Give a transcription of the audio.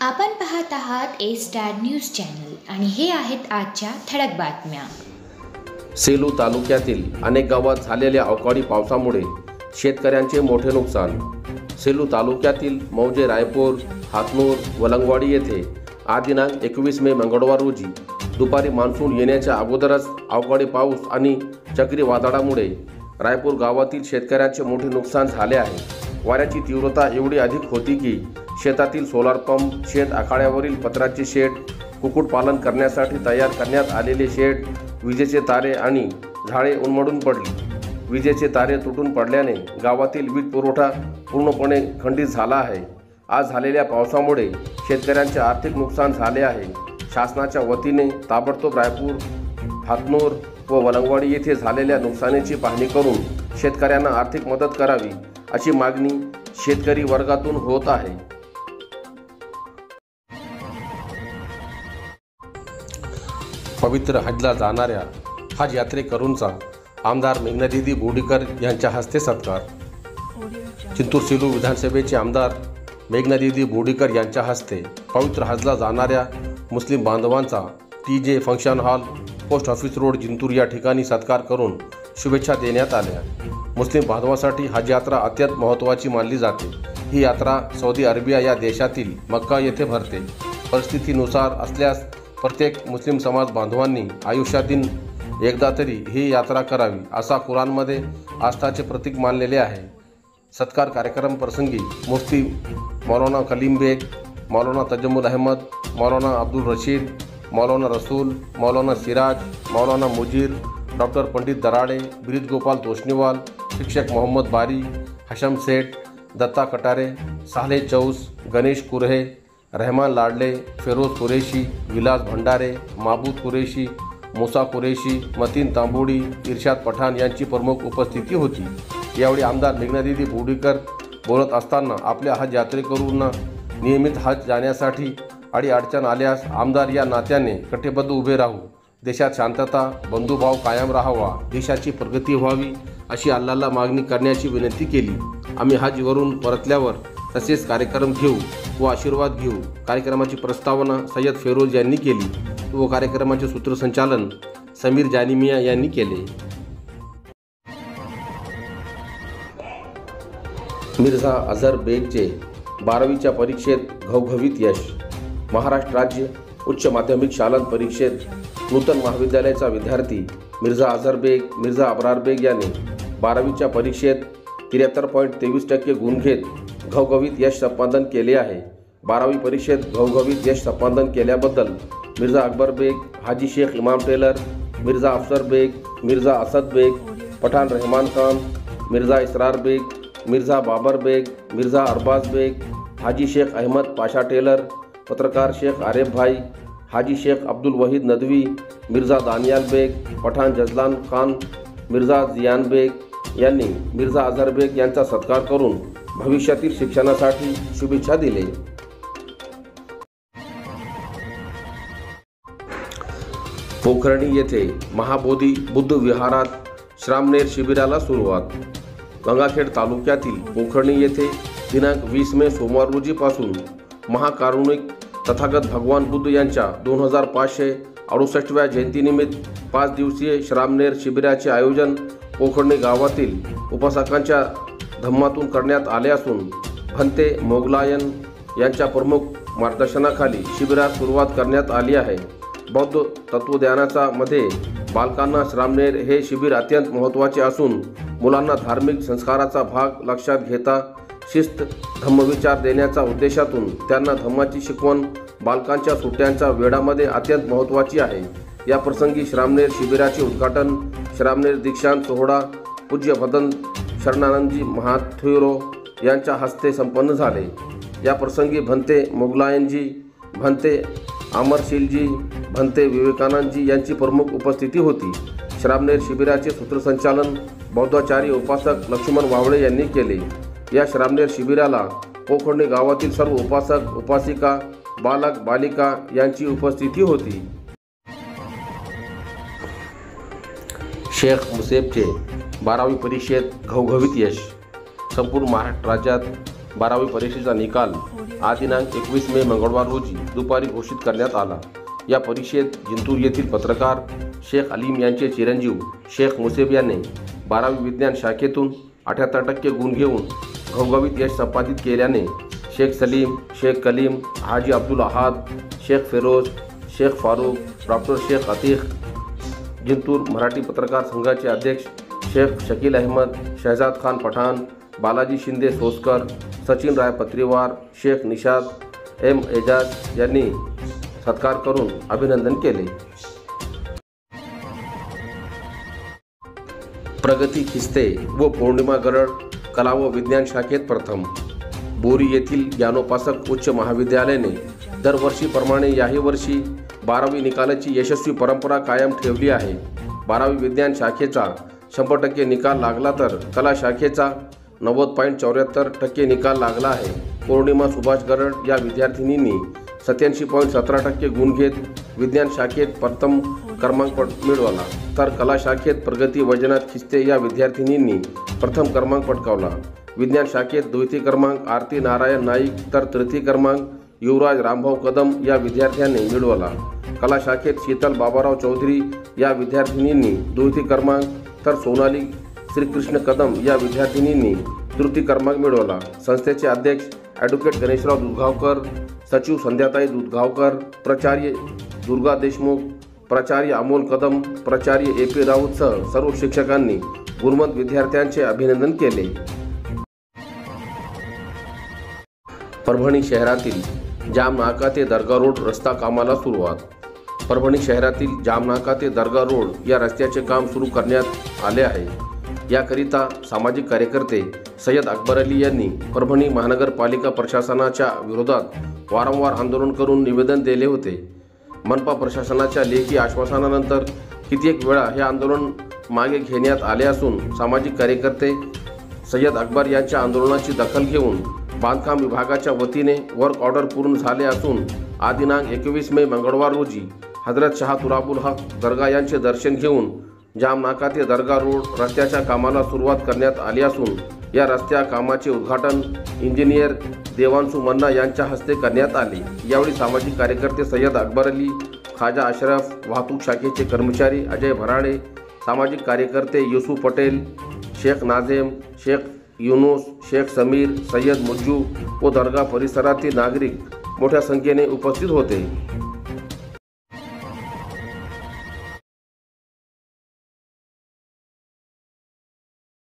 आपण पाहत आहात ए स्टार न्यूज चॅनल आणि हे आहेत आजच्या ठळक बातम्या। सेलू तालुक्यातील अनेक गावात झालेल्या अवकाळी पावसामुळे शेतकऱ्यांचे मोठे नुकसान। सेलू तालुक्यातील मौजे, रायपूर, हातनूर, वलंगवाडी येथे आज दिनांक 21 मे मंगळवार रोजी दुपारी मान्सून येण्याच्या अगोदरच अवकाळी पाऊस आणि चक्रीवादळामुळे रायपूर गावातील शेतकऱ्यांचे मोठे नुकसान झाले आहे। वाऱ्याची तीव्रता एवढी अधिक होती की शेतातील सोलार पंप, शेत आखाड्यावरील पत्र्याचे शेड, कुक्कुटपालन करण्यासाठी तयार करण्यात आलेले शेड, विजेचे तारे आणि झाडे उन्मळून पडली। विजेचे तारे तुटून पडल्याने गावातील वीज पुरवठा पूर्णपणे खंडित झाला आहे। आज झालेल्या पावसामुळे शेतकऱ्यांचे आर्थिक नुकसान झाले आहे। शासनाच्या वतीने ताबडतोब रायपूर, हातनूर व वलंगवाडी येथे झालेल्या नुकसानीची पाहणी करून शेतकऱ्यांना आर्थिक मदत करावी अशी मागणी शेतकरी वर्गातून होत आहे। पवित्र हजला जाणाऱ्या हज यात्रेकरूंचा आमदार मेघनादिदी बोर्डीकर यांच्या हस्ते सत्कार। चिंतूर सेलू विधानसभेचे आमदार मेघनादिदी बोर्डीकर यांच्या हस्ते पवित्र हजला जाणाऱ्या मुस्लिम बांधवांचा TJ function hall, post office road, Jintur या ठिकाणी सत्कार करून शुभेच्छा देण्यात आल्या। मुस्लिम बांधवांसाठी हज यात्रा अत्यंत महत्त्वाची मानली जाते। ही यात्रा सौदी अरेबिया या देशातील मक्का येथे भरते। परिस्थितीनुसार असल्यास प्रत्येक मुस्लिम समाज बांधवांनी आयुष्यातील एकदा तरी ही यात्रा करावी असा कुराणमध्ये आस्थाचे प्रतीक मानलेले आहे। सत्कार कार्यक्रम प्रसंगी मुफ्ती मौलाना कलीम बेग, मौलाना तजम्मुल अहमद, मौलाना अब्दुल रशीद, मौलाना रसूल, मौलाना सिराज, मौलाना मुजीर, डॉक्टर पंडित दराडे, ब्रिज गोपाल तोष्णीवाल, शिक्षक मोहम्मद बारी, हशम सेठ, दत्ता कटारे, साले चौस, गणेश कुरहे, रहमान लाडले, फेरोज कुरेशी, विलास भंडारे, माबूद कुरेशी, मुसा कुरेशी, मतीन तांबोडी, इर्शाद पठाण यांची प्रमुख उपस्थिती होती। यावेळी आमदार मेघनादिदी बोर्डीकर बोलत असताना आपल्या हज यात्रेकरूंना नियमित हज जाण्यासाठी अडीअडचण आल्यास आमदार या नात्याने कटिबद्ध उभे राहू, देशात शांतता, बंधुभाव कायम राहावा, देशाची प्रगती व्हावी अशी अल्लाहला मागणी करण्याची विनंती केली। आम्ही हजवरून परतल्यावर तसेच कार्यक्रम घेऊ व आशीर्वाद घेऊ। कार्यक्रमाची प्रस्तावना सय्यद फेरोज यांनी केली व कार्यक्रमाचे सूत्रसंचालन समीर जानिमिया यांनी केले। मिर्झा अझर बेगचे 12वीच्या परीक्षेत घवघवीत यश। महाराष्ट्र राज्य उच्च माध्यमिक शालांत परीक्षेत नूतन महाविद्यालयाचा विद्यार्थी मिर्झा अझर बेग, मिर्झा अब्रार बेग यांनी 12वीच्या परीक्षेत 73.23% गुण घेत घवघवीत यश संपादन केले आहे। 12वी परीक्षेत घवघवीत यश संपादन केल्याबद्दल मिर्झा अकबर बेग, हाजी शेख इमाम टेलर, मिर्झा अफसर बेग, मिर्झा असद बेग, पठाण रहमान खान, मिर्झा इसरार बेग, मिर्झा बाबर बेग, मिर्झा अरबाज बेग, हाजी शेख अहमद पाशा टेलर, पत्रकार शेख आरिफ भाई, हाजी शेख अब्दुल वहीद नदवी, मिर्झा दानियाल बेग, पठाण जजलान खान, मिर्झा जियान बेग यांनी मिर्झा अझर बेग यांचा सत्कार करून भविष्यातील शिक्षणासाठी शुभेच्छा दिले। पोखर्णी येथे महाबोधी बुद्ध विहारात श्रामणेर शिबिराला सुरुवात। गंगाखेड तालुक्यातील पोखर्णी येथे दिनांक 20 मे सोमवार रोजीपासून महाकारुणिक तथागत भगवान बुद्ध यांच्या 2568व्या जयंतीनिमित्त 5 दिवसीय श्रामणेर शिबिराचे आयोजन पोखर्णी गावातील उपासकांच्या धम्मातून करण्यात आले असून भंते मोगलायन यांच्या प्रमुख मार्गदर्शनाखाली शिबिरास सुरुवात करण्यात आली आहे। बौद्ध तत्वज्ञानाचा मध्ये बालकांना श्रामणेर हे शिबिर अत्यंत महत्त्वाचे असून मुलांना धार्मिक संस्काराचा भाग लक्षात घेता शिस्त, धम्मविचार देण्याच्या उद्देशातून त्यांना धम्माची शिकवण बालकांच्या सुट्ट्यांच्या वेळामध्ये अत्यंत महत्त्वाची आहे। या प्रसंगी श्रामणेर शिबिराचे उद्घाटन श्रामणेर दीक्षांत सोहळा पूज्य भदंत शरणानंदजी महाथुरो यांच्या हस्ते संपन्न झाले। या प्रसंगी भंते मोगलायनजी, भंते अमरशीलजी, भंते विवेकानंदजी यांची प्रमुख उपस्थिती होती। श्रामणेर शिबिराचे सूत्रसंचालन बौद्धाचार्य उपासक लक्ष्मण वावळे यांनी केले। या श्रामणेर शिबिराला पोखर्णी गावातील सर्व उपासक, उपासिका, बालक, बालिका यांची उपस्थिती होती। शेख मुसेबचे 12वी परीक्षेत घवघवीत यश। संपूर्ण महाराष्ट्र राज्यात 12वी परीक्षेचा निकाल आज दिनांक 21 मे मंगळवार रोजी दुपारी घोषित करण्यात आला। या परीक्षेत जिंतूर येथील पत्रकार शेख अलीम यांचे चिरंजीव शेख मुसेब यांनी 12वी विज्ञान शाखेतून 78% गुण घेऊन घवघवीत यश संपादित केल्याने शेख सलीम, शेख कलीम, हाजी अब्दुल अहाद, शेख फिरोज, शेख फारूक, डॉक्टर शेख अतीक, जिंतूर मराठी पत्रकार संघाचे अध्यक्ष शेख शकील अहमद, शहजाद खान पठाण, बालाजी शिंदे सोसकर, सचिन राय पत्रीवार, शेख निशाद एम एजाज यांनी सत्कार करून अभिनंदन केले। प्रगती खिस्ते व पौर्णिमा गरड कला व विज्ञान शाखेत प्रथम। बोरी येथील ज्ञानोपासक उच्च महाविद्यालयाने दरवर्षीप्रमाणे याही वर्षी 12वी निकालाची यशस्वी परंपरा कायम ठेवली आहे। 12वी विज्ञान शाखेचा 100% निकाल लागला तर कला शाखेचा 90.74% निकाल लागला आहे। पौर्णिमा सुभाष गरड या विद्यार्थिनींनी 87.17% गुण घेत विज्ञान शाखेत प्रथम क्रमांक मिळवला, तर कला शाखेत प्रगती वैजनाथ खिस्ते या विद्यार्थिनींनी प्रथम क्रमांक पटकावला। विज्ञान शाखेत द्वितीय क्रमांक आरती नारायण नाईक तर तृतीय क्रमांक युवराज रामभाऊ कदम या विद्यार्थ्यांनी मिळवला। कला शाखेत शीतल बाबाराव चौधरी या विद्यार्थिनींनी द्वितीय क्रमांक तर सोनाली श्रीकृष्ण कदम या विद्यार्थिनींनी तृतीय क्रमांक मिळवला। संस्थेचे अध्यक्ष ॲडव्होकेट गणेशराव दुधगावकर, सचिव संध्याताई दुधगावकर, प्राचार्य दुर्गा देशमुख, प्राचार्य अमोल कदम, प्राचार्य ए.पी. राऊतसह सर्व शिक्षकांनी गुणवंत विद्यार्थ्यांचे अभिनंदन केले। परभणी शहरातील जामनाका ते दर्गा रोड रस्ता कामाला सुरुवात। परभणी शहरातील जामनाका ते दर्गा रोड या रस्त्याचे काम सुरू करण्यात आले आहे। याकरिता सामाजिक कार्यकर्ते सय्यद अकबर अली यांनी परभणी महानगरपालिका प्रशासनाच्या विरोधात वारंवार आंदोलन करून निवेदन दिले होते। मनपा प्रशासनाच्या लेखी आश्वासनानंतर कित्येक वेळा हे आंदोलन मागे घेण्यात आले असून सामाजिक कार्यकर्ते सय्यद अकबर यांच्या आंदोलनाची दखल घेऊन बांधकाम विभागाच्या वतीने वर्क ऑर्डर पूर्ण झाले असून आज दिनांक 21 मे मंगळवार रोजी हजरत शाह तुराबुल हक दर्गा यांचे दर्शन घेऊन जामनाका ते दर्गा रोड रस्त्याच्या कामाला सुरुवात करण्यात आली असून या रस्त्या कामाचे उद्घाटन इंजिनियर देवांशू मन्ना यांच्या हस्ते करण्यात आले। यावेळी सामाजिक कार्यकर्ते सय्यद अकबर अली, खाजा अशरफ, वाहतूक शाखेचे कर्मचारी अजय भराडे, सामाजिक कार्यकर्ते युसूफ पटेल, शेख नाझेम, शेख युनुस, शेख समीर, सय्यद मुज्जू व दर्गा परिसरातील नागरिक मोठ्या संख्येने उपस्थित होते।